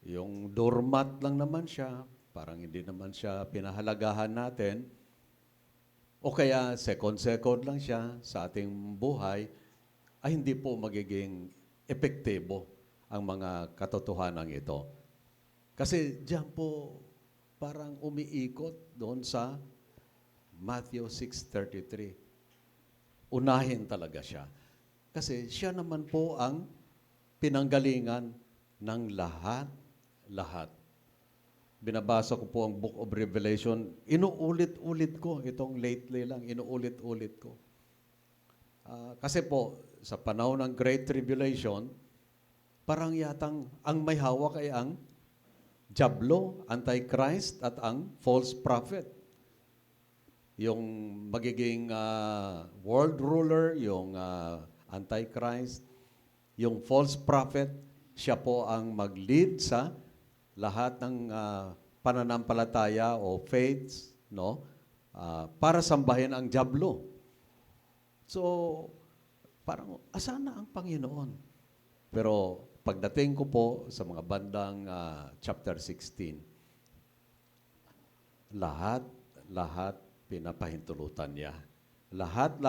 Yung doormat lang naman siya, parang hindi naman siya pinahalagahan natin, o kaya second lang siya sa ating buhay, ay hindi po magiging epektibo ang mga katotohanan ito. Kasi diyan po parang umiikot doon sa Matthew 6:33. Unahin talaga siya. Kasi siya naman po ang pinanggalingan ng lahat. Binabasa ko po ang Book of Revelation. Inuulit-ulit ko. Itong lately lang, inuulit-ulit ko. Kasi po, sa panahon ng Great Tribulation, parang yatang ang may hawak ay ang Diablo, Antichrist, at ang false prophet. Yung magiging world ruler, yung Antichrist, yung false prophet, siya po ang mag-lead sa lahat ng pananampalataya o faiths, no? Para sambahin ang Diablo. So, parang asana ang Panginoon. Pero pagdating ko po sa mga bandang chapter 16, lahat pinapahintulutan niya. Lahat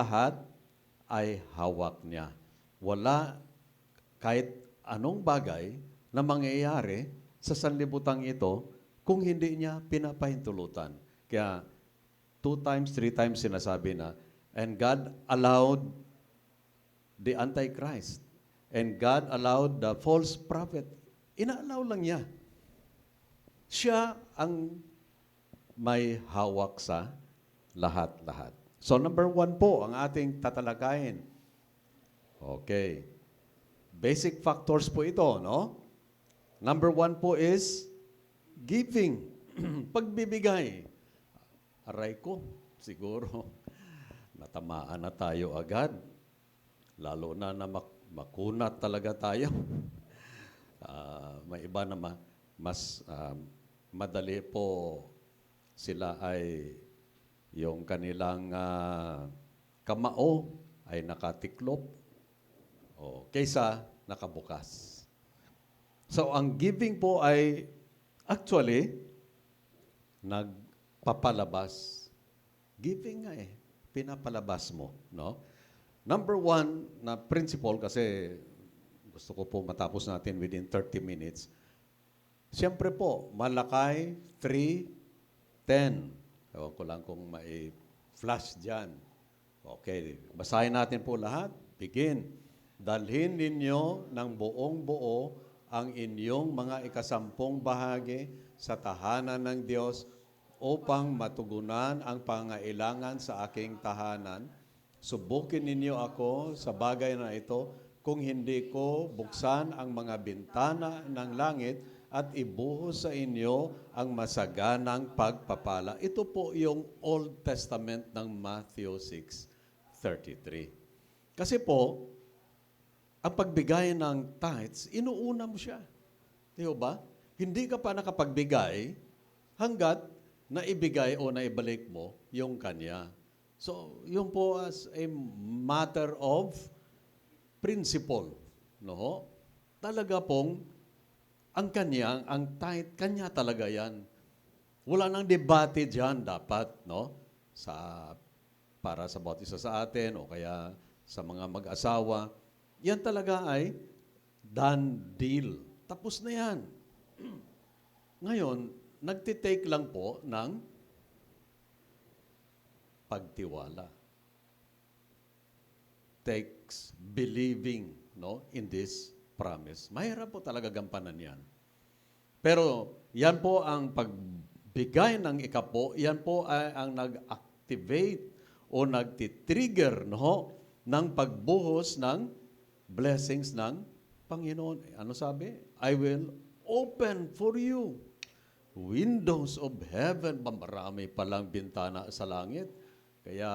ay hawak niya. Wala kahit anong bagay na mangyayari sa sanlibutan ito kung hindi niya pinapahintulutan. Kaya 2 times, 3 times sinasabi na, and God allowed the Antichrist. And God allowed the false prophet. Ina-allow lang niya. Siya ang may hawak sa lahat-lahat. So number 1 po ang ating tatalakayin. Okay. Basic factors po ito, no? Number 1 po is giving. Pagbibigay. Aray ko, siguro, natamaan na tayo agad. Lalo na makunat talaga tayo. May iba na mas madali po sila ay yung kanilang kamao ay nakatiklop o kaysa nakabukas. So, ang giving po ay actually nagpapalabas. Giving nga pinapalabas mo, no? Number 1 na principle, kasi gusto ko po matapos natin within 30 minutes. Siyempre po, Malakay 3:10. Ewan ko lang kung mai-flash dyan. Okay, basahin natin po lahat. Begin. Dalhin ninyo ng buong buo ang inyong mga ikasampung bahagi sa tahanan ng Diyos upang matugunan ang pangailangan sa aking tahanan. Subukin ninyo ako sa bagay na ito kung hindi ko buksan ang mga bintana ng langit at ibuhos sa inyo ang masaganang pagpapala. Ito po yung Old Testament ng Matthew 6:33. Kasi po, ang pagbigay ng tithes, inuuna mo siya. Di ba? Hindi ka pa nakapagbigay hanggat naibigay o naibalik mo yung kanya. So, yun po as a matter of principle. No? Talaga pong ang tithe, kanya talaga yan. Wala nang debate dyan dapat, no? Para sa bawat isa sa atin o kaya sa mga mag-asawa. Yan talaga ay done deal. Tapos na yan. Ngayon, nagtitake lang po ng pagtiwala. Takes believing, no, in this promise. Mahirap po talaga gampanan yan. Pero yan po ang pagbigay ng ikapo, yan po ay ang nag-activate o nagtitrigger, no, ng pagbuhos ng blessings ng Panginoon. Ano sabi? I will open for you windows of heaven. Marami palang bintana sa langit. Kaya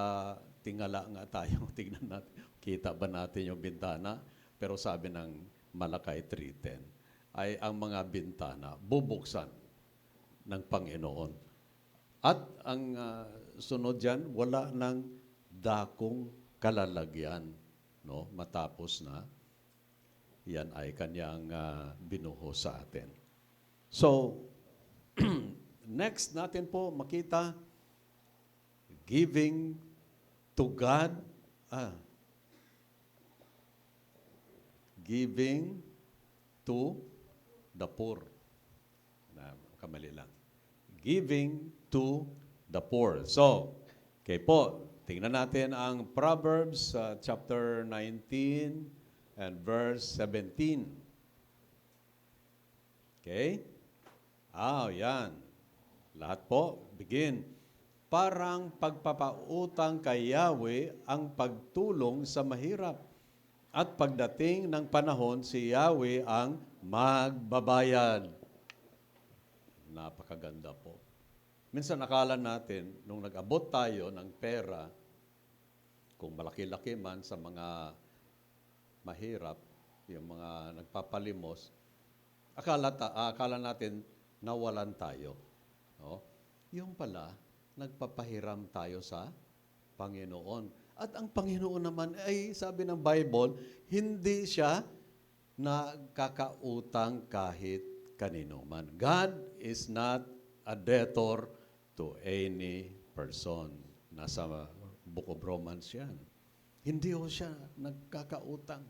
tingala nga tayo, tignan natin, kita ba natin yung bintana? Pero sabi ng Malakay 3:10, ay ang mga bintana bubuksan ng Panginoon. At ang sunod dyan, wala ng dakong kalalagyan, no? Matapos na yan ay kanyang binuhos sa atin. So, next natin po makita, giving to God, giving to the poor. Kamali lang. Giving to the poor. So, okay po, tingnan natin ang Proverbs chapter 19 and verse 17. Okay? Yan. Lahat po, begin. Parang pagpapautang kay Yahweh ang pagtulong sa mahirap. At pagdating ng panahon, si Yahweh ang magbabayad. Napakaganda po. Minsan akala natin, nung nag-abot tayo ng pera, kung malaki-laki man sa mga mahirap, yung mga nagpapalimos, akala natin nawalan tayo. No? Yung pala, nagpapahiram tayo sa Panginoon. At ang Panginoon naman ay, sabi ng Bible, hindi siya nagkakautang kahit kanino man. God is not a debtor to any person. Nasa Book of Romans yan. Hindi ho siya nagkakautang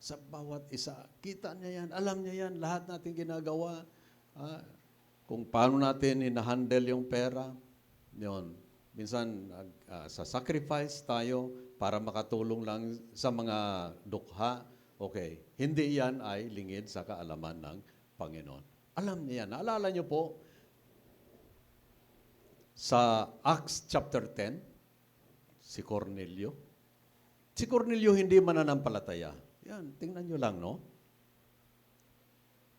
sa bawat isa. Kita niya yan, alam niya yan, lahat natin ginagawa. Kung paano natin hinahandle yung pera, yun. Minsan, sa sacrifice tayo para makatulong lang sa mga dukha. Okay, hindi yan ay lingid sa kaalaman ng Panginoon. Alam niya. Naalala niyo po, sa Acts chapter 10, si Cornelio. Si Cornelio hindi mananampalataya. Yan, tingnan niyo lang, no?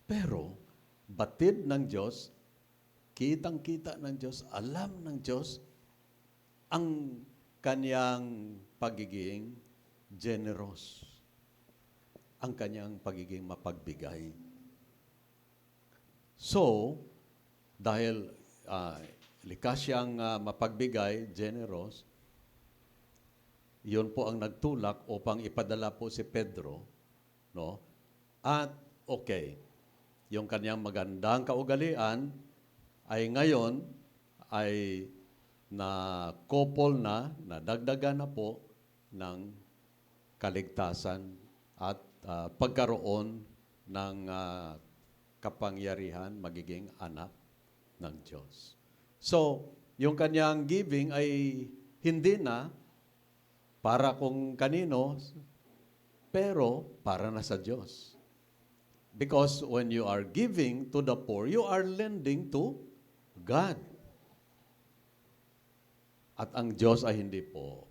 Pero, batid ng Diyos, kitang-kita ng Diyos, alam ng Diyos, ang kanyang pagiging generous. Ang kanyang pagiging mapagbigay. So, dahil likas siyang mapagbigay, generous, yun po ang nagtulak upang ipadala po si Pedro, no? At okay, yung kanyang magandang kaugalian ay ngayon ay na-couple na, nadagdagan na po ng kaligtasan at pagkaroon ng kapangyarihan magiging anak ng Diyos. So, yung kanyang giving ay hindi na para kung kanino, pero para na sa Diyos. Because when you are giving to the poor, you are lending to God. At ang Diyos ay hindi po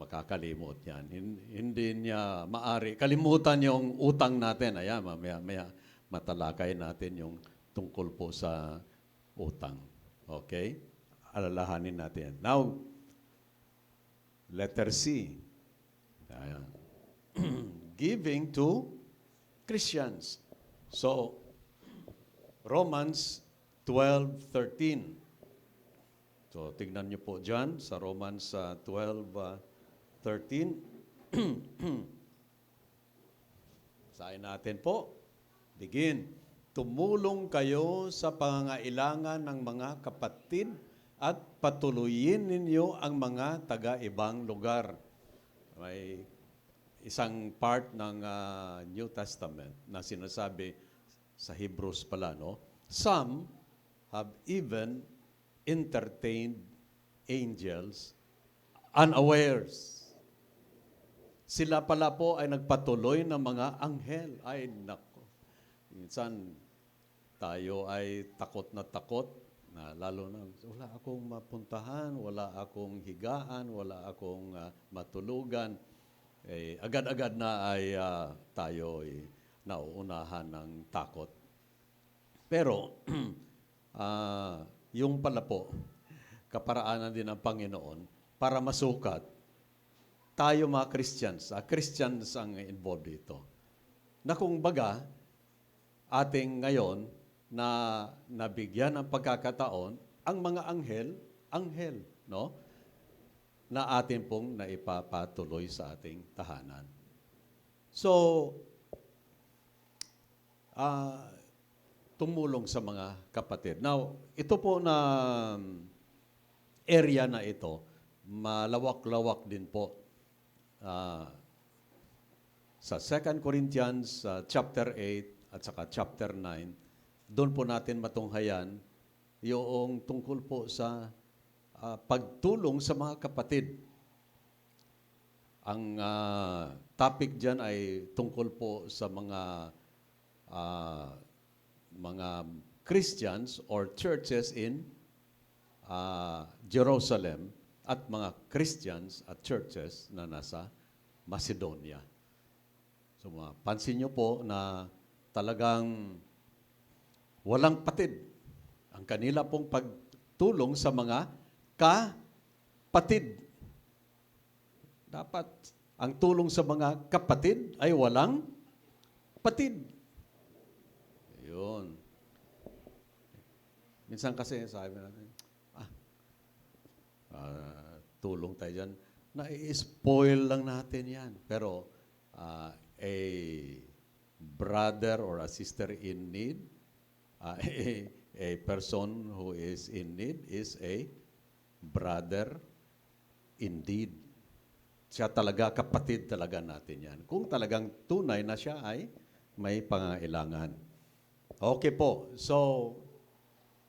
makakalimot yan. Hindi niya maari. Kalimutan yung utang natin. Ayan, maya matalakay natin yung tungkol po sa utang. Okay? Alalahanin natin. Now, letter C. Ayan. Giving to Christians. So, Romans 12:13. So, tignan niyo po dyan sa Romans 12:13. Sahin natin po. Begin. Tumulong kayo sa pangangailangan ng mga kapatid at patuloyin ninyo ang mga taga-ibang lugar. May isang part ng New Testament na sinasabi sa Hebrews pala, no? Some have even entertained angels unawares. Sila pala po ay nagpatuloy ng mga anghel. Ay, nako. Minsan, tayo ay takot na lalo na, wala akong mapuntahan, wala akong higaan, wala akong matulugan. Agad-agad na ay tayo ay nauunahan ng takot. Pero, yung pala po, kaparaanan din ng Panginoon para masukat, tayo mga Christians ang involved dito. Na kung baga, ating ngayon na nabigyan ng pagkakataon, ang mga anghel, no? Na atin pong naipapatuloy sa ating tahanan. So, tumulong sa mga kapatid. Now, ito po na area na ito, malawak-lawak din po. Sa 2 Corinthians chapter 8 at saka chapter 9, doon po natin matunghayan yung tungkol po sa pagtulong sa mga kapatid. Ang topic dyan ay tungkol po sa mga Christians or churches in Jerusalem at mga Christians at churches na nasa Macedonia. So, pansin nyo po na talagang walang patid ang kanila pong pagtulong sa mga kapatid. Dapat ang tulong sa mga kapatid ay walang patid. Yun. Minsan kasi sabi natin, tulong tayo dyan. Na-spoil lang natin yan. Pero a brother or a sister in need, a person who is in need is a brother indeed. Siya talaga, kapatid talaga natin yan. Kung talagang tunay na siya ay may pangailangan. Okay po. So,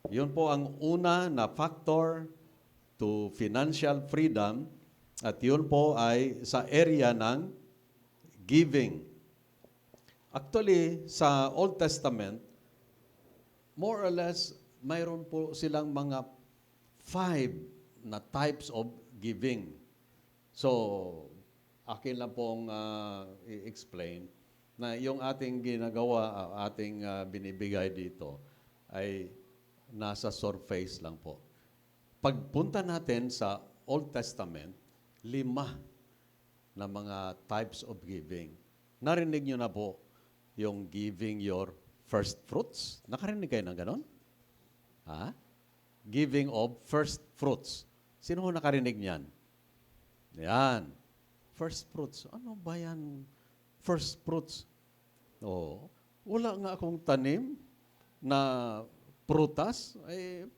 yun po ang una na factor to financial freedom at yun po ay sa area ng giving. Actually, sa Old Testament, more or less, mayroon po silang mga 5 na types of giving. So, akin lang pong i-explain na yung ating ginagawa, ating binibigay dito ay nasa surface lang po. Pagpunta natin sa Old Testament, 5 na mga types of giving. Narinig nyo na po yung giving your first fruits? Nakarinig kayo ng ganon? Ha? Giving of first fruits. Sino ho nakarinig niyan? Yan. First fruits. Ano ba yan? First fruits. Oh, wala nga akong tanim na prutas. Eh,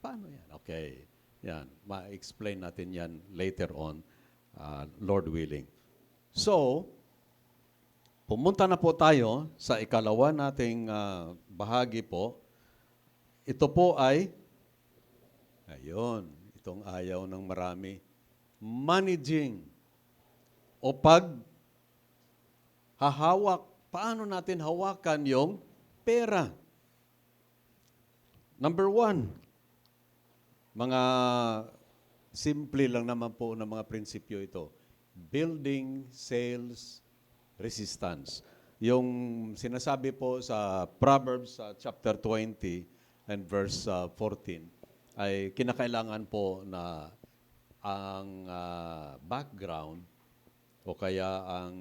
paano yan? Okay. Yan. Ma-explain natin yan later on, Lord willing. So, pumunta na po tayo sa ikalawa nating bahagi po. Ito po ay, ayun, itong ayaw ng marami, managing o hahawak. Paano natin hawakan yung pera? Number 1, mga simple lang naman po ng mga prinsipyo ito. Building sales resistance. Yung sinasabi po sa Proverbs chapter 20 and verse 14 ay kinakailangan po na ang background o kaya ang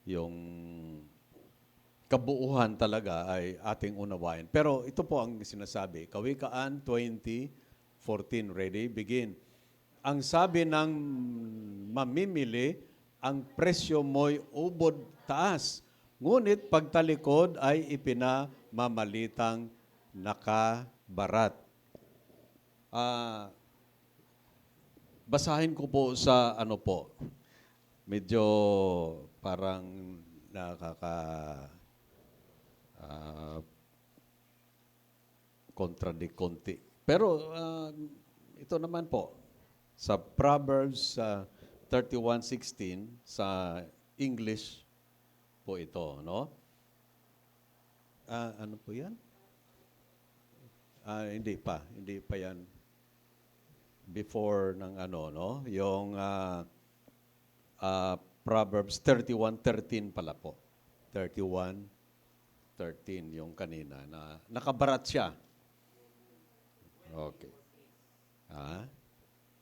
yung kabuuhan talaga ay ating unawain. Pero ito po ang sinasabi. Kawikaan 20:14. Ready? Begin. Ang sabi ng mamimili, ang presyo mo'y ubod taas. Ngunit pagtalikod ay ipinamamalitang nakabarat. Basahin ko po sa ano po. Medyo parang contradict konti. Pero ito naman po sa Proverbs 31:16 sa English po ito, no? Ano po 'yan? Hindi pa yan before ng ano, no? Yung Proverbs 31:13 pala po. 31:13 yung kanina na nakabarat siya. Okay.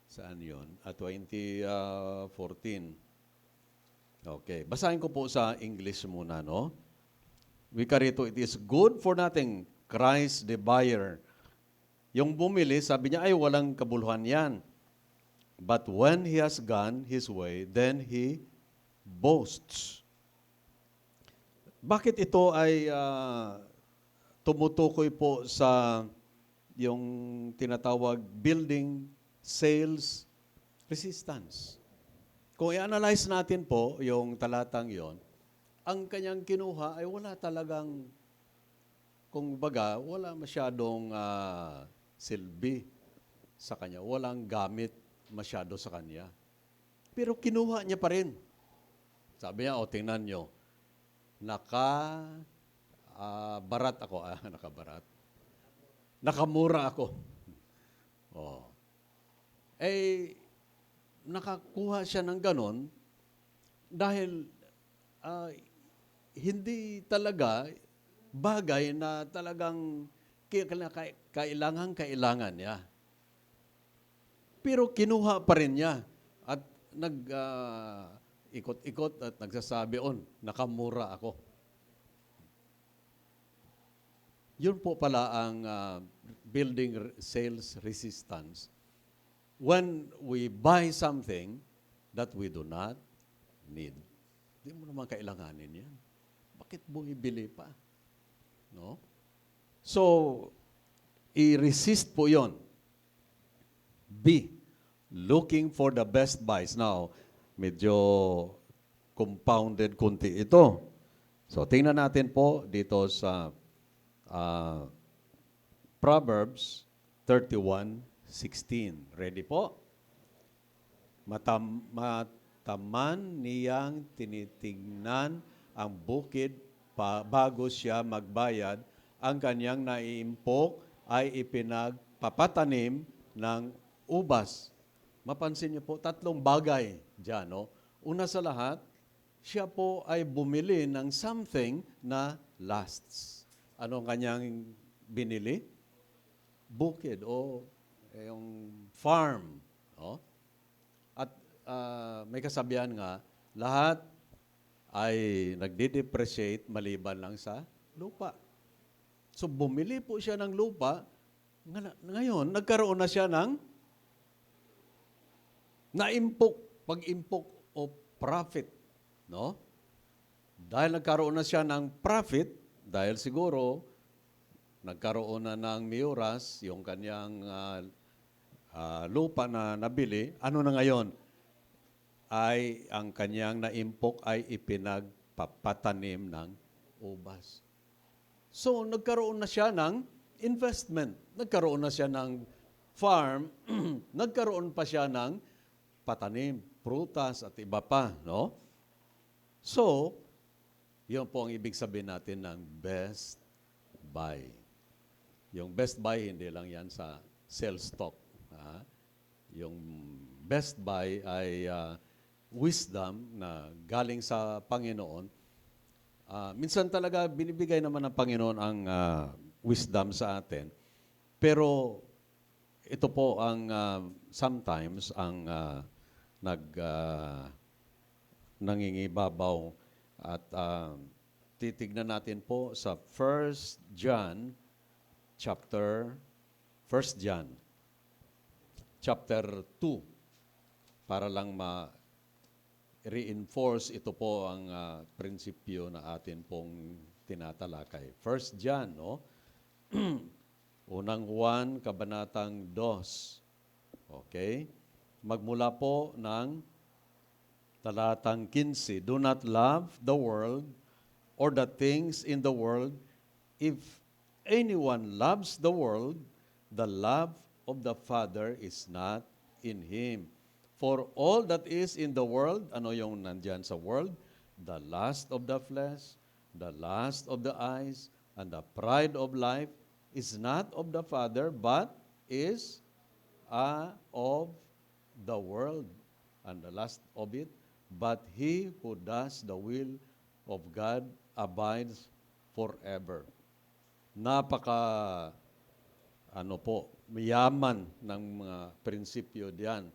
Saan yun? 20:14. Okay. Basahin ko po sa English muna, no? Wika rito, it is good for nothing, Christ the buyer. Yung bumili, sabi niya, ay walang kabuluhan yan. But when he has gone his way, then he boasts. Bakit ito ay tumutukoy po sa yung tinatawag building sales resistance. Kung i-analyze natin po yung talatang yon, ang kanyang kinuha ay wala talagang, kung baga, wala masyadong silbi sa kanya. Walang gamit masyado sa kanya. Pero kinuha niya pa rin. Sabi niya, tingnan nyo, barat ako. Nakabarat. Nakamura ako. Oh. Nakakuha siya ng ganon dahil hindi talaga bagay na talagang kailangan niya. Pero kinuha pa rin niya at ikot-ikot at nagsasabi, nakamura ako. Yun po pala ang building sales resistance. When we buy something that we do not need, hindi mo naman kailanganin yan. Bakit bumibili pa? No? So, i-resist po yon. B, looking for the best buys. Now, medyo compounded kunti ito. So, tingnan natin po dito sa Proverbs 31:16. Ready po? Mataman niyang tinitingnan ang bukid bago siya magbayad. Ang kanyang naiimpok ay ipinagpapatanim ng ubas. Mapansin niyo po, 3 bagay dyan. No? Una sa lahat, siya po ay bumili ng something na lasts. Ano ang kanyang binili? Bukid o yung farm. No? At may kasabihan nga, lahat ay nagde-depreciate maliban lang sa lupa. So bumili po siya ng lupa, ngayon nagkaroon na siya ng pag-impok o profit. No? Dahil nagkaroon na siya ng profit, dahil siguro nagkaroon na ng miuras, yung kanyang lupa na nabili, ano na ngayon? Ay ang kanyang naimpok ay ipinagpapatanim ng ubas. So, nagkaroon na siya ng investment. Nagkaroon na siya ng farm. Nagkaroon pa siya ng patanim, prutas at iba pa. No? So, yun po ang ibig sabihin natin ng best buy. Yung best buy, hindi lang yan sa sales stock. Yung best buy ay wisdom na galing sa Panginoon. Minsan talaga binibigay naman ng Panginoon ang wisdom sa atin. Pero ito po ang sometimes ang nangingibabaw at titignan natin po sa 1 John chapter 2 para lang reinforce ito po ang prinsipyo na atin pong tinatalakay. 1 John, no? Unang 1, kabanatang 2. Okay? Magmula po ng talatang 15. Do not love the world or the things in the world. If anyone loves the world, the love of the Father is not in him. For all that is in the world, ano yung nandyan sa world? The lust of the flesh, the lust of the eyes, and the pride of life is not of the Father, but is of the world, and the lust of it. But he who does the will of God abides forever. Napaka, mayaman ng mga prinsipyo diyan.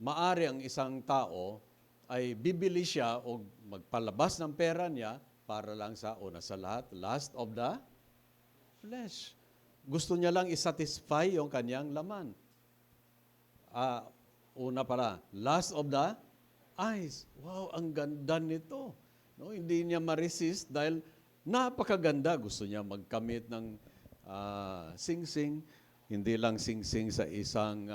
Maari ang isang tao ay bibili siya o magpalabas ng pera niya para lang sa, una sa lahat, lust of the flesh. Gusto niya lang isatisfy yung kanyang laman. Una pala, lust of the eyes. Wow, ang ganda nito. No, hindi niya ma-resist dahil Napakaganda. Gusto niya magkamit ng sing-sing. Hindi lang sing-sing sa isang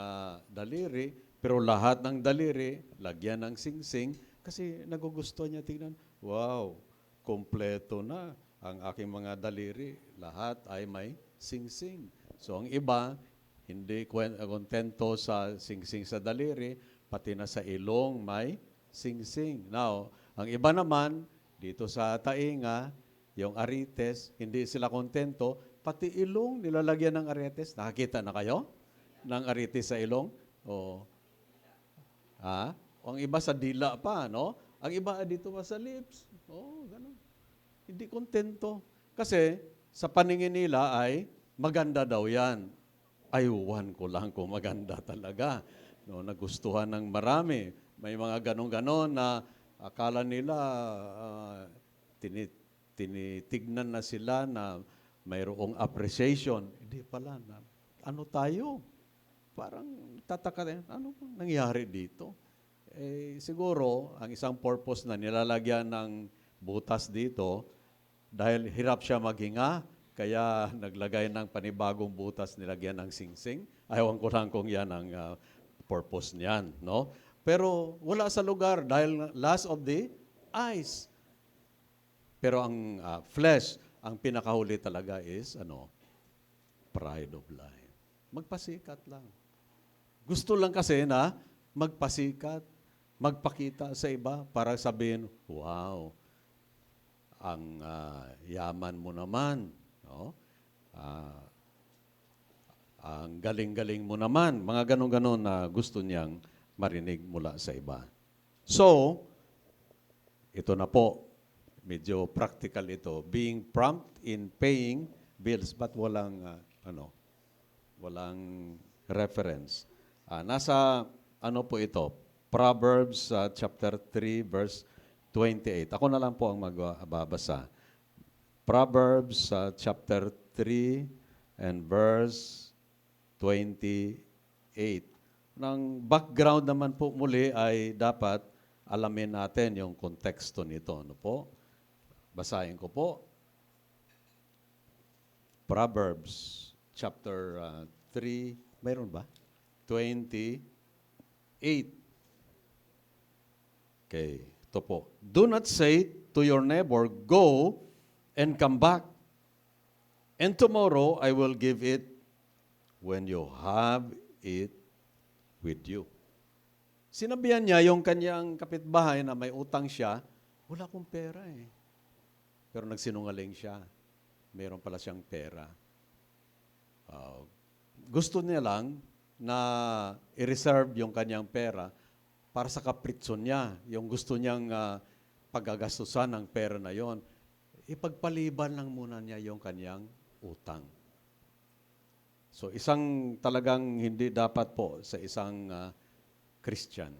daliri, pero lahat ng daliri, lagyan ng sing-sing. Kasi nagugustuhan niya tingnan, wow, kompleto na ang aking mga daliri. Lahat ay may sing-sing. So ang iba, hindi kontento sa sing-sing sa daliri, pati na sa ilong may sing-sing. Now, ang iba naman, dito sa tainga, yung arites, hindi sila kontento, pati ilong nilalagyan ng arites. Nakakita na kayo ng arites sa ilong? O, ang iba sa dila pa, no? Ang iba dito pa sa lips. Ganun. Hindi kontento. Kasi sa paningin nila ay maganda daw yan. Ayuwan ko lang kung maganda talaga. No, nagustuhan ng marami. May mga ganon-ganon na akala nila tinitignan na sila na mayroong appreciation. Hindi pala. Ano tayo? Parang tataka tayo, ano bang nangyari dito? Siguro, ang isang purpose na nilalagyan ng butas dito, dahil hirap siya maghinga, kaya naglagay ng panibagong butas, nilagyan ng sing-sing. Ayawan ko lang kung yan ang purpose niyan. No? Pero wala sa lugar dahil last of the eyes. Pero ang flesh, ang pinakahuli talaga is pride of life. Magpasikat lang. Gusto lang kasi na magpasikat, magpakita sa iba para sabihin, wow, ang yaman mo naman, no? Ang galing-galing mo naman, mga ganon-ganon na gusto niyang marinig mula sa iba. So, ito na po, medyo practical ito, being prompt in paying bills, but walang reference. Nasa po ito, Proverbs chapter 3 verse 28. Ako na lang po ang magbabasa. Proverbs chapter 3 and verse 28. Nang background naman po muli ay dapat alamin natin yung konteksto nito. Ano po? Basahin ko po. Proverbs chapter 3, mayroon ba? 28. Okay, ito po. Do not say to your neighbor, go and come back, and tomorrow I will give it when you have it with you. Sinabihan niya yung kanyang kapitbahay na may utang siya, wala akong pera eh. Pero nagsinungaling siya. Mayroon pala siyang pera. Gusto niya lang na i-reserve yung kanyang pera para sa kapritson niya. Yung gusto niyang paggagastusan ng pera na yon, ipagpaliban lang muna niya yung kanyang utang. So isang talagang hindi dapat po sa isang Christian,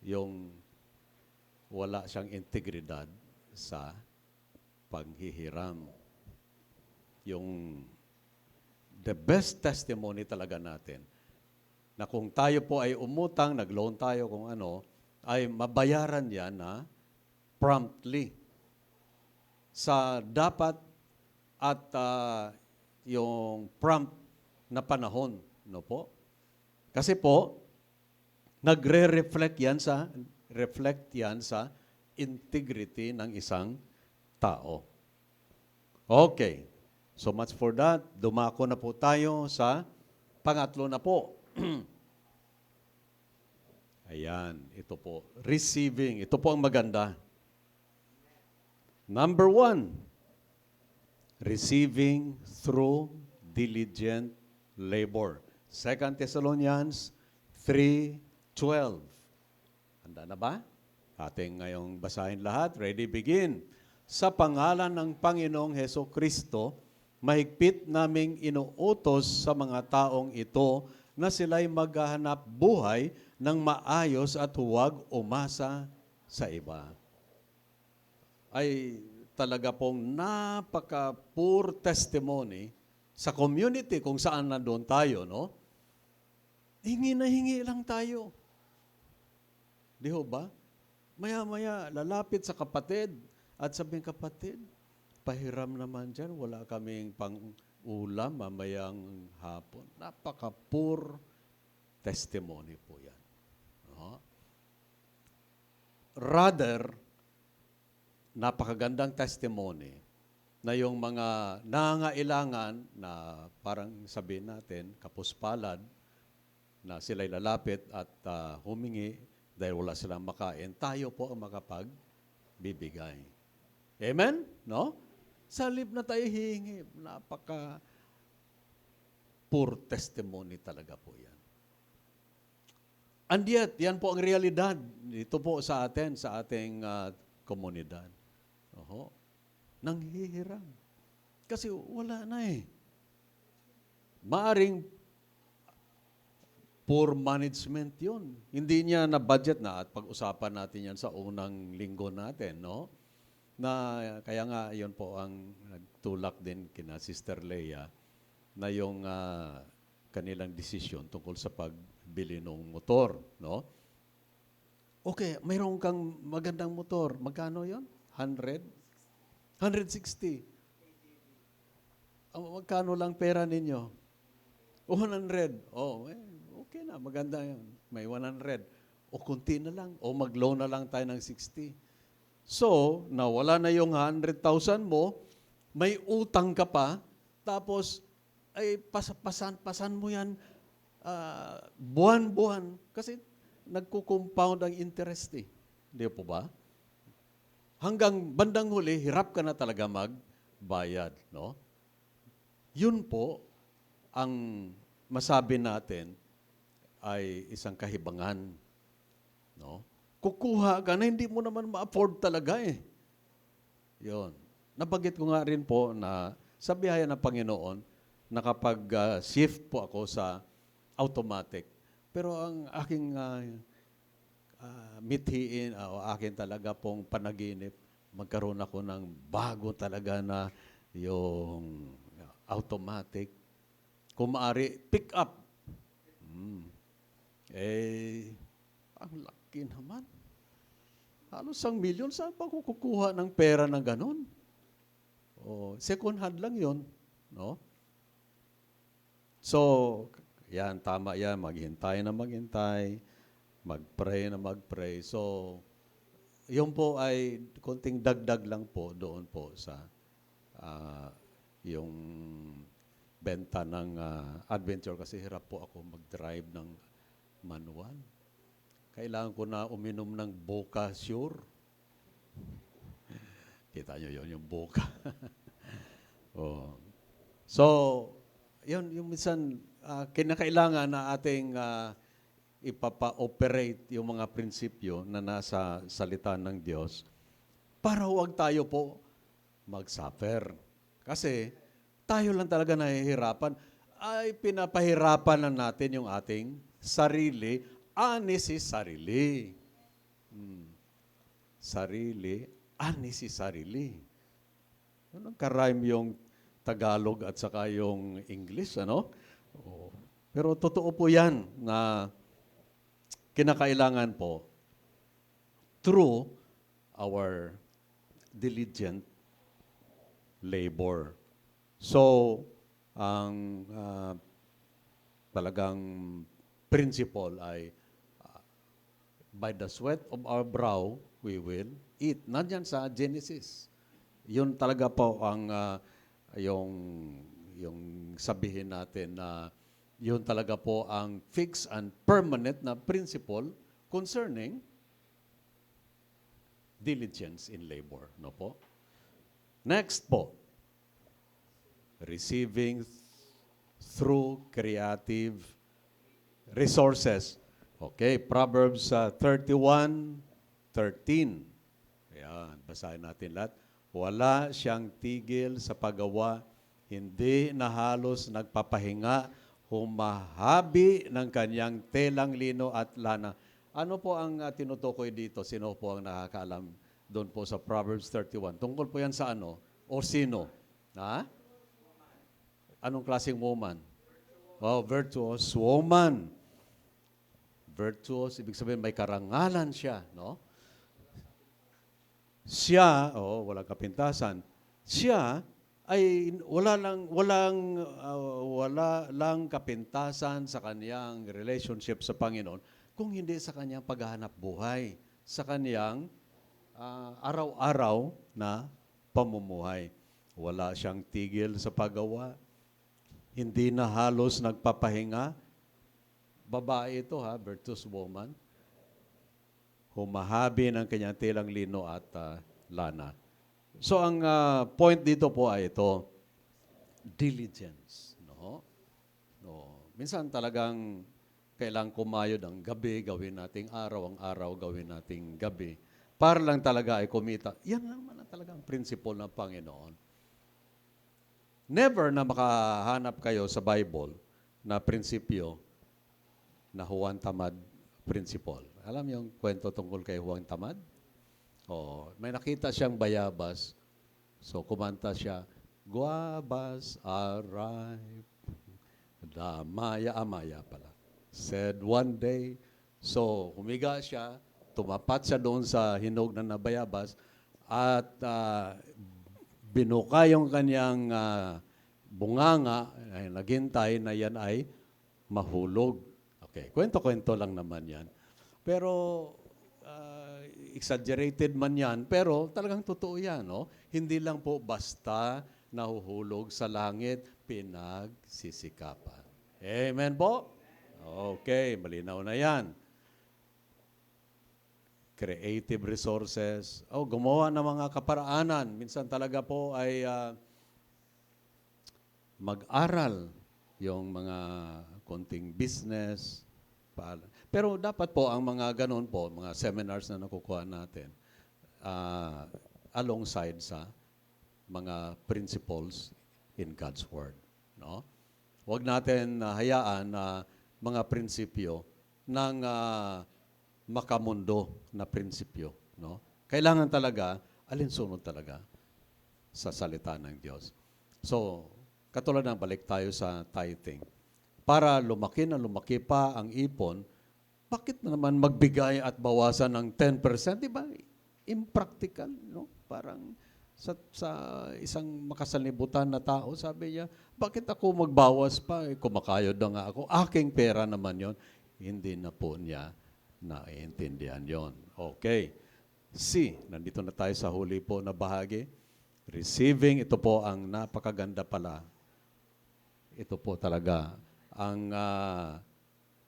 yung wala siyang integridad sa paghihiram. Yung the best testimony talaga natin, na kung tayo po ay umutang, nag-loan tayo kung ano, ay mabayaran yan na promptly sa dapat at yung prompt na panahon. No po? Kasi po, nagre-reflect yan sa integrity ng isang tao. Okay. So much for that. Dumako na po tayo sa pangatlo na po. Ayan, ito po. Receiving. Ito po ang maganda. Number 1, receiving through diligent labor. 2 Thessalonians 3:12. Handa na ba? Ating ngayong basahin lahat. Ready, begin. Sa pangalan ng Panginoong Heso Kristo, mahigpit naming inuutos sa mga taong ito na sila'y maghahanap buhay ng maayos at huwag umasa sa iba. Ay talaga pong napaka-poor testimony sa community kung saan nandoon tayo, no? Hingi na hingi lang tayo. Di ho ba? Maya-maya, lalapit sa kapatid At sabihin, kapatid, pahiram naman dyan, wala kaming pang-ulam mamayang hapon. Napaka-poor testimony po yan. No? Rather, napakagandang testimony na yung mga nangangailangan na parang sabihin natin, kapuspalad, na sila'y lalapit at humingi dahil wala silang makain, tayo po ang makapagbibigay. Amen? No? Sa halip na tayo hihingi, napaka poor testimony talaga po yan. And yet, yan po ang realidad dito po sa atin, sa ating komunidad. Oho. Nanghihiram. Kasi wala na eh. Maaring poor management yun. Hindi niya na-budget na at pag-usapan natin yan sa unang linggo natin, no? Na kaya nga yun po ang nagtulak din kina Sister Leia na yung kanilang desisyon tungkol sa pagbili ng motor, no? Okay, mayroon kang magandang motor. Magkano yon? 100? 160. Magkano lang pera ninyo? 100. Oh, okay na, maganda yun. May 100. O kunti na lang. O mag-loan na lang tayo ng 60. So, nawala na yung 100,000 mo, may utang ka pa, tapos, ay pasan mo yan buwan-buwan. Kasi nagko-compound ang interest eh. Hindi po ba? Hanggang bandang huli, hirap ka na talaga magbayad. No? Yun po ang masabi natin ay isang kahibangan. No? Kukuha ka na hindi mo naman ma-afford talaga eh. Yun. Nabanggit ko nga rin po na sa biyaya ng Panginoon, nakapag-shift po ako sa automatic. Pero ang aking mithiin, o akin talaga pong panaginip, magkaroon ako ng bago talaga na yung automatic. Kung maaari, pick up. Ang laki naman. Halos 1 milyon, saan pa kukuha ng pera ng ganon? Second hand lang yon, no? So, yan, tama yan, maghintay na maghintay, mag-pray na mag-pray. So, yun po ay konting dagdag lang po doon po sa yung benta ng adventure kasi hirap po ako mag-drive ng manual. Kailangan ko na uminom ng Boca Sure. Kita nyo yun, yung Boca. So, yun, yung minsan, kinakailangan na ating ipapa-operate yung mga prinsipyo na nasa salita ng Diyos para huwag tayo po mag-suffer. Kasi tayo lang talaga nahihirapan. Ay pinapahirapan na natin yung ating sarili, unnecessarily. Sarili, unnecessarily. Ano ka-rhyme yung Tagalog at saka yung English, ano? Pero totoo po yan na kinakailangan po through our diligent labor. So, ang talagang principle ay by the sweat of our brow, we will eat. Nandyan sa Genesis. Yun talaga po ang yung sabihin natin na yun talaga po ang fixed and permanent na principle concerning diligence in labor. No po? Next po, receiving through creative resources. Okay, Proverbs 31:13. Ayan, basahin natin lahat. Wala siyang tigil sa paggawa, hindi na halos nagpapahinga, humahabi ng kanyang telang lino at lana. Ano po ang tinutukoy dito? Sino po ang nakakaalam doon po sa Proverbs 31? Tungkol po yan sa ano? O sino? Ha? Anong klaseng woman? Virtuous woman. Virtuous, ibig sabihin may karangalan siya, no? Siya, walang kapintasan. Siya ay wala lang kapintasan sa kaniyang relationship sa Panginoon kung hindi sa kaniyang paghahanap buhay, sa kaniyang araw-araw na pamumuhay. Wala siyang tigil sa paggawa, hindi na halos nagpapahinga. Babae ito virtuous woman. Humahabi ng kanyang tilang lino at lana. So ang point dito po ay ito, diligence. No? Minsan talagang kailangang kumayod ang gabi, gawin nating araw, ang araw, gawin nating gabi. Para lang talaga ay kumita. Yan naman ang talagang principle ng Panginoon. Never na makahanap kayo sa Bible na prinsipyo na Juan Tamad principle. Alam niyo yung kwento tungkol kay Juan Tamad? May nakita siyang bayabas. So kumanta siya, "Guabas are ripe, the amaya pala. Said one day." So humiga siya, tumapat siya doon sa hinog na nabayabas at binuka yung kanyang bunganga, ay naghintay na yan ay mahulog. Okay, kwento-kwento lang naman yan. Pero exaggerated man yan, pero talagang totoo yan. No? Hindi lang po basta nahuhulog sa langit, pinagsisikapan. Amen po? Okay, malinaw na yan. Creative resources. Gumawa ng mga kaparaanan. Minsan talaga po ay mag-aral yung mga konting business. Pero dapat po ang mga ganun po, mga seminars na nakukuha natin, alongside sa mga principles in God's Word. No? Huwag natin hayaan na mga prinsipyo ng makamundo na prinsipyo. No? Kailangan talaga, alinsunod talaga sa salita ng Diyos. So, katulad ng balik tayo sa tithing. Para lumaki na lumaki pa ang ipon, bakit naman magbigay at bawasan ng 10%? Di ba? Impractical, no? Parang sa isang makasalibutan na tao, sabi niya, bakit ako magbawas pa? Kumakayod na nga ako. Aking pera naman yon. Hindi na po niya naiintindihan yon. Okay. C, nandito na tayo sa huli po na bahagi. Receiving, ito po ang napakaganda pala. Ito po talaga ang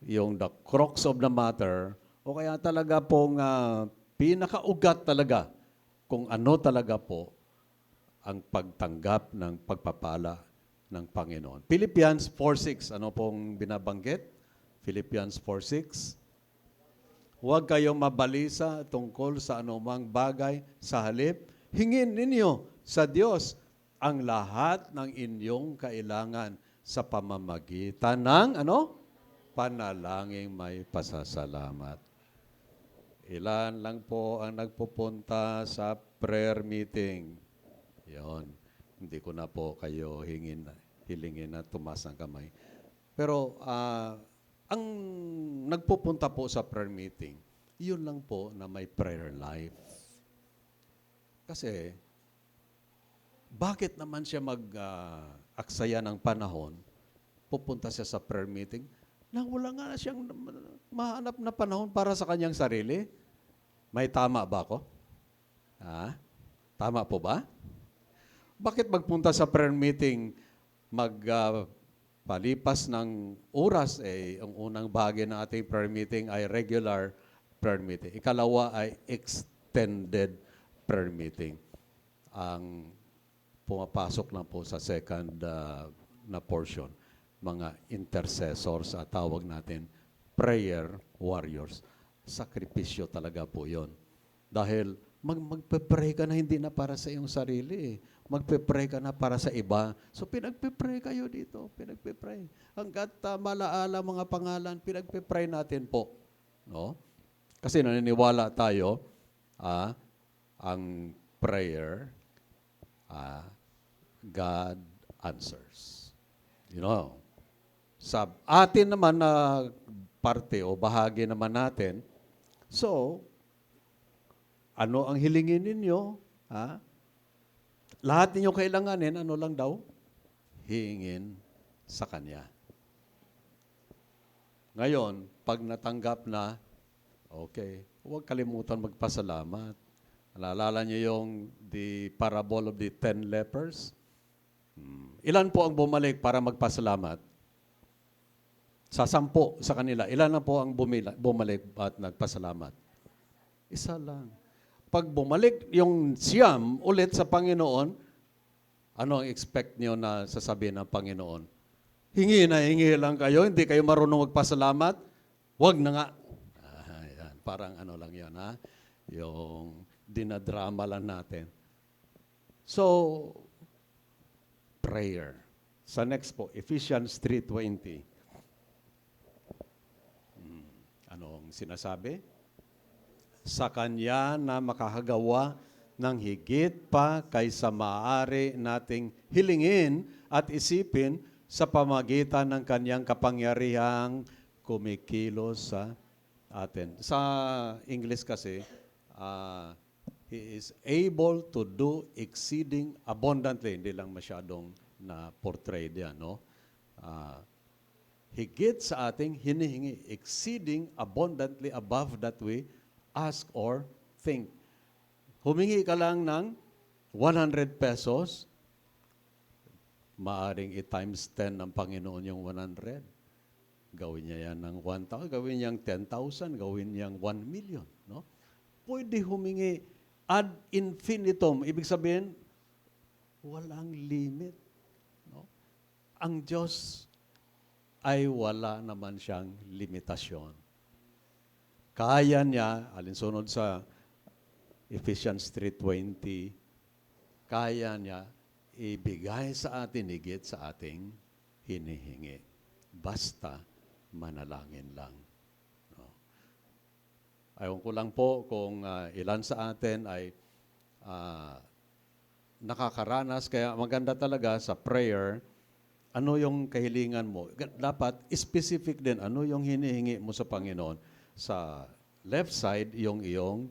yung the crux of the matter o kaya talaga pong pinakaugat talaga kung ano talaga po ang pagtanggap ng pagpapala ng Panginoon. Philippians 4:6, ano pong binabanggit? Philippians 4:6. Huwag kayong mabalisa tungkol sa anumang bagay, sa halip, hingin ninyo sa Diyos ang lahat ng inyong kailangan sa pamamagitan ng panalangin may pasasalamat. Ilan lang po ang nagpupunta sa prayer meeting. Yon. Hindi ko na po kayo hilingin na tumas ng kamay. Pero ang nagpupunta po sa prayer meeting, yun lang po na may prayer life. Kasi, bakit naman siya aksaya ng panahon, pupunta siya sa prayer meeting, na wala nga siyang mahanap na panahon para sa kanyang sarili? May tama ba ako? Tama po ba? Bakit magpunta sa prayer meeting, palipas ng oras, ang unang bahagi ng ating prayer meeting ay regular prayer meeting. Ikalawa ay extended prayer meeting. Ang pumapasok lang po sa second na portion, mga intercessors, tawag natin, prayer warriors. Sakripisyo talaga po yon. Dahil magpe-pray ka na hindi na para sa iyong sarili. Magpe-pray ka na para sa iba. So pinagpe-pray kayo dito. Pinagpe-pray. Hanggat malaala mga pangalan, pinagpe-pray natin po. No? Kasi naniniwala tayo, ang prayer, God answers. You know, sa atin naman na parte o bahagi naman natin, so, ano ang hilingin ninyo, ha? Lahat ninyo kailanganin, ano lang daw? Hingin sa Kanya. Ngayon, pag natanggap na, okay, huwag kalimutan magpasalamat. Naalala niyo yung the parable of the 10 lepers? Ilan po ang bumalik para magpasalamat? Sa 10 sa kanila, ilan na po ang bumalik at nagpasalamat? Isa lang. Pag bumalik yung siyam ulit sa Panginoon, ano ang expect niyo na sasabihin ng Panginoon? Hingi na hingi lang kayo, hindi kayo marunong magpasalamat? Wag na nga. Yan. Parang ano lang yan, ha? Yung dinadrama lang natin. So, prayer. Sa next po, Ephesians 3:20. Anong sinasabi? Sa Kanya na makahagawa ng higit pa kaysa maaari nating hilingin at isipin sa pamagitan ng Kanyang kapangyarihang kumikilos sa atin. Sa English kasi, He is able to do exceeding abundantly. Hindi lang masyadong na-portray diyan, no? Higit sa ating hinihingi, exceeding abundantly above that we ask or think. Humingi ka lang ng 100 pesos, maaring i-times 10 ng Panginoon yung 100. Gawin niya yan ng 1,000, gawin niyang 10,000, gawin niyang 1 million. No? Pwede humingi ad infinitum. Ibig sabihin, walang limit. No? Ang Diyos ay wala naman siyang limitasyon. Kaya niya, alinsunod sa Ephesians 3:20, kaya niya ibigay sa atin higit sa ating hinihingi. Basta manalangin lang. No? Ayaw ko lang po kung ilan sa atin ay nakakaranas, kaya maganda talaga sa prayer, ano yung kahilingan mo. Dapat specific din, ano yung hinihingi mo sa Panginoon. Sa left side, yung iyong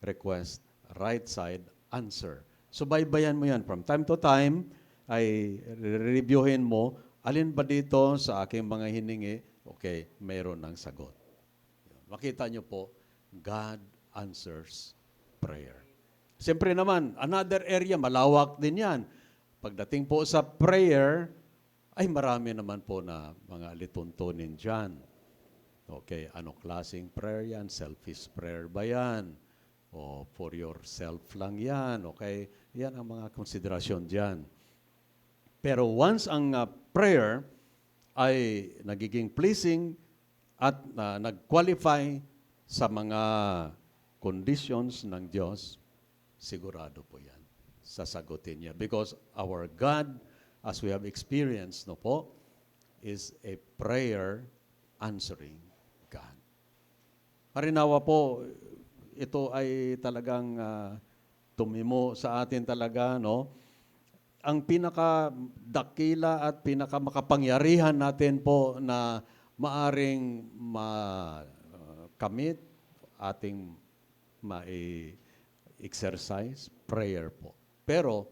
request, right side, answer. So baybayan mo yan. From time to time, ay reviewin mo, alin ba dito sa aking mga hiningi, okay, mayroon ng sagot. Makita nyo po, God answers prayer. Siyempre naman, another area, malawak din yan. Pagdating po sa prayer, ay marami naman po na mga lituntunin dyan. Okay, anong klaseng prayer yan? Selfish prayer ba yan? O for yourself lang yan? Okay, yan ang mga konsiderasyon dyan. Pero once ang prayer ay nagiging pleasing at nag-qualify sa mga conditions ng Diyos, sigurado po yan. Sasagutin niya. Because our God, as we have experienced, no po, is a prayer answering God. Harinawa po, ito ay talagang tumimo sa atin talaga, no? Ang pinakadakila at pinakamakapangyarihan natin po na maaring makamit, ating ma-exercise, prayer po. Pero,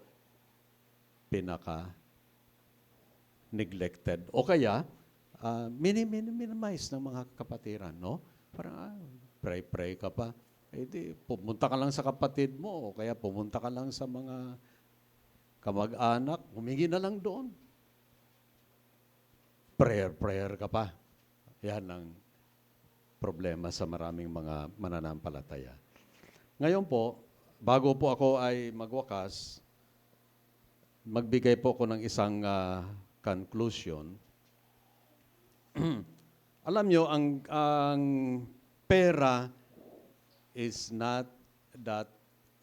neglected. O kaya, minimize ng mga kapatiran, no? Parang, pray ka pa. Eh di, pumunta ka lang sa kapatid mo, o kaya pumunta ka lang sa mga kamag-anak, humingi na lang doon. Prayer ka pa. Yan ang problema sa maraming mga mananampalataya. Ngayon po, bago po ako ay magwakas, magbigay po ko ng isang conclusion. Alam nyo, ang pera is not that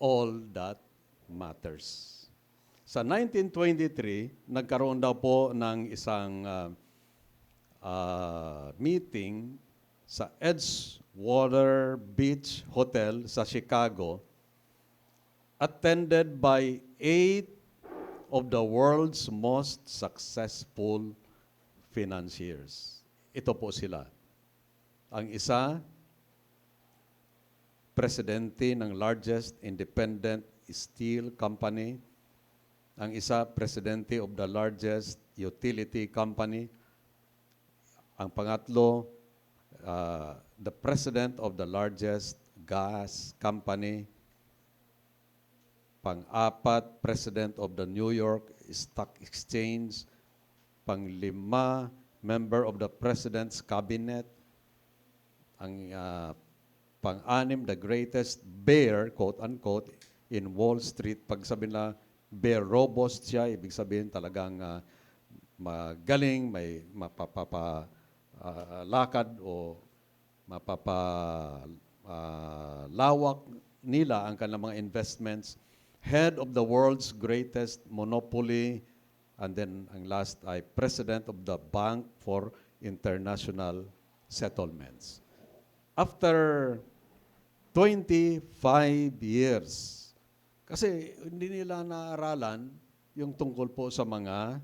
all that matters. Sa 1923, nagkaroon daw po ng isang meeting sa Edgewater Beach Hotel sa Chicago, attended by 8 of the world's most successful financiers. Ito po sila. Ang isa, presidente ng largest independent steel company. Ang isa, presidente of the largest utility company. Ang pangatlo, the president of the largest gas company. Pang-apat, president of the New York Stock Exchange. Pang-lima, member of the president's cabinet. Ang pang-anim, the greatest bear, quote-unquote, in Wall Street. Pag sabi na bear robust siya, ibig sabihin talagang magaling, may mapapalakad o mapapalawak nila ang kanilang mga investments. Head of the world's greatest monopoly, and then ang last ay President of the Bank for International Settlements. After 25 years, kasi hindi nila naaralan yung tungkol po sa mga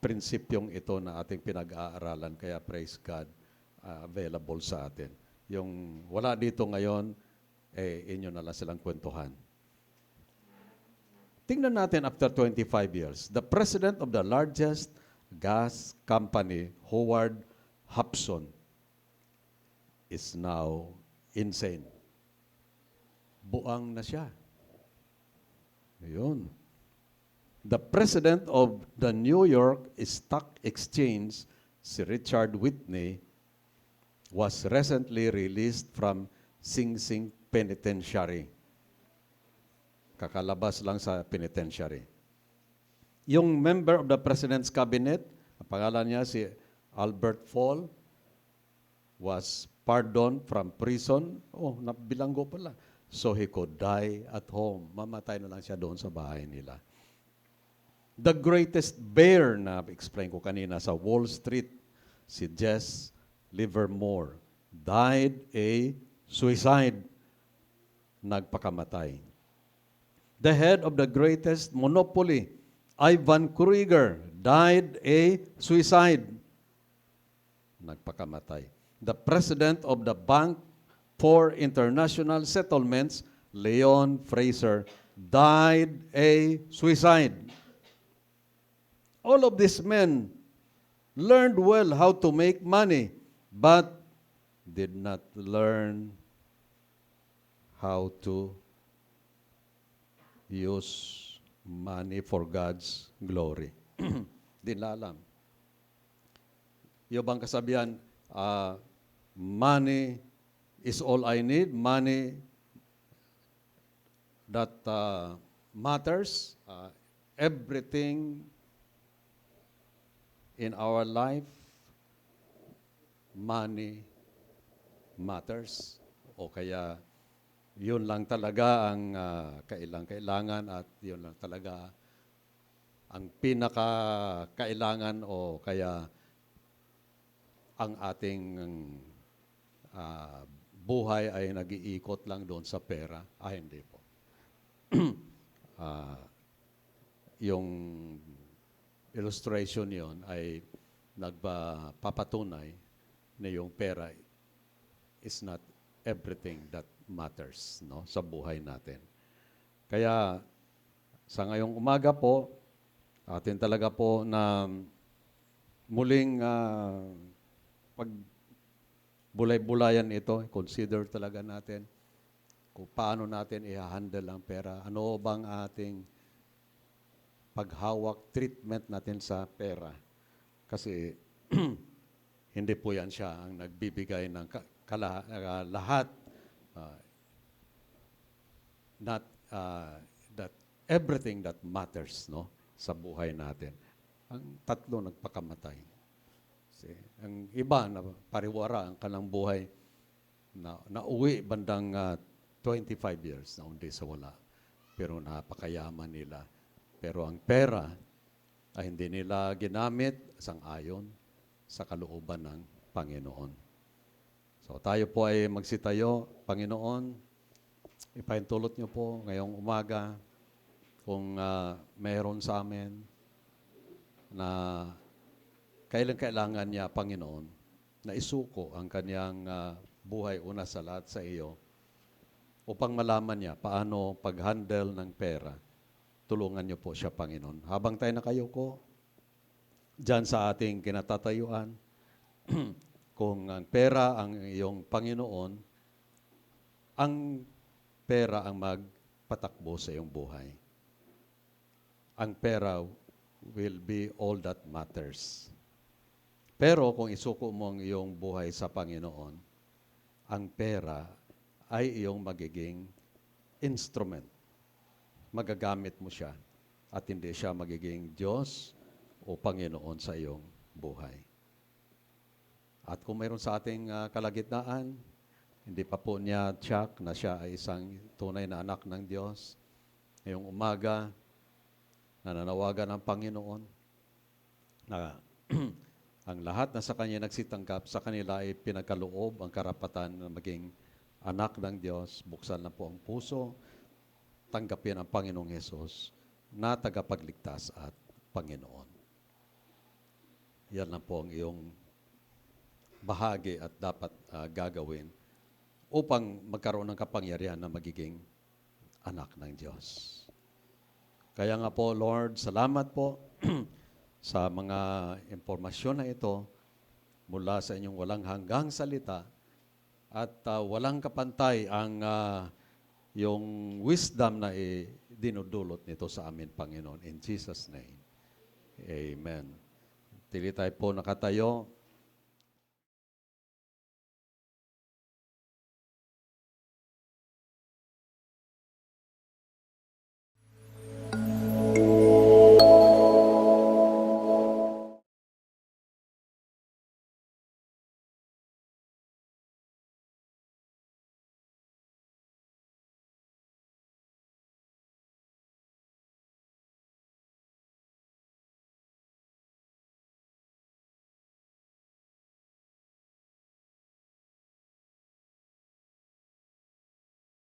prinsipyong ito na ating pinag-aaralan, kaya praise God, available sa atin. Yung wala dito ngayon, inyo na lang silang kwentuhan. Tingnan natin after 25 years, the president of the largest gas company, Howard Hopson, is now insane. Buang na siya. Ayun. The president of the New York Stock Exchange, si Richard Whitney, was recently released from Sing Sing Penitentiary. Kakalabas lang sa penitentiary. Yung member of the President's Cabinet, ang pangalan niya si Albert Fall, was pardoned from prison. Oh, nabilanggo pala. So he could die at home. Mamatay na lang siya doon sa bahay nila. The greatest bear na explain ko kanina sa Wall Street, si Jess Livermore, died a suicide. Nagpakamatay. The head of the greatest monopoly, Ivan Kreuger, died a suicide. Nagpakamatay. The president of the Bank for International Settlements, Leon Fraser, died a suicide. All of these men learned well how to make money, but did not learn how to use money for God's glory. Di na alam. Yung bang kasabihan, money is all I need, money that matters, everything in our life, money matters. O kaya, yun lang talaga ang kailangan at yun lang talaga ang pinaka-kailangan o kaya ang ating buhay ay nag-iikot lang doon sa pera. Hindi po. Yung illustration yon ay nagpapatunay na yung pera is not everything that matters, no, sa buhay natin. Kaya sa ngayong umaga po, atin talaga po na muling pagbulay-bulayan ito, consider talaga natin kung paano natin i-handle ang pera. Ano bang ating paghawak, treatment natin sa pera. Kasi hindi po yan siya ang nagbibigay ng lahat. Not that everything that matters, no, sa buhay natin. Ang tatlo nagpakamatay. Ang iba na pariwara ang kanang buhay na nauwi bandang 25 years na undi sa wala. Pero napakayaman nila. Pero ang pera ay hindi nila ginamit sang-ayon sa kalooban ng Panginoon. So tayo po ay magsitayo. Panginoon, ipahintulot niyo po ngayong umaga kung mayroon sa amin na kailangan niya, Panginoon, na isuko ang kanyang buhay una sa lahat sa iyo. upang malaman niya paano pag-handle ng pera. Tulungan niyo po siya, Panginoon. Habang tayo nakayuko, diyan sa ating kinatatayuan, kung ang pera ang iyong Panginoon, ang pera ang magpatakbo sa iyong buhay. Ang pera will be all that matters. Pero kung isuko mo ang iyong buhay sa Panginoon, ang pera ay iyong magiging instrument. Magagamit mo siya at hindi siya magiging Diyos o Panginoon sa iyong buhay. At kung mayroon sa ating kalagitnaan, hindi pa po niya tiyak na siya ay isang tunay na anak ng Diyos, ngayong umaga, nananawagan ng Panginoon na ang lahat na sa Kanya nagsitanggap, sa kanila ay pinagkaloob ang karapatan na maging anak ng Diyos. Buksan na po ang puso, tanggapin ang Panginoong Hesus na tagapagligtas at Panginoon. Yan na po ang iyong bahagi at dapat gagawin upang magkaroon ng kapangyarihan na magiging anak ng Diyos. Kaya nga po, Lord, salamat po sa mga impormasyon na ito mula sa inyong walang hanggang salita at walang kapantay ang yung wisdom na dinudulot nito sa amin, Panginoon. In Jesus' name, Amen. Tili tayo po nakatayo.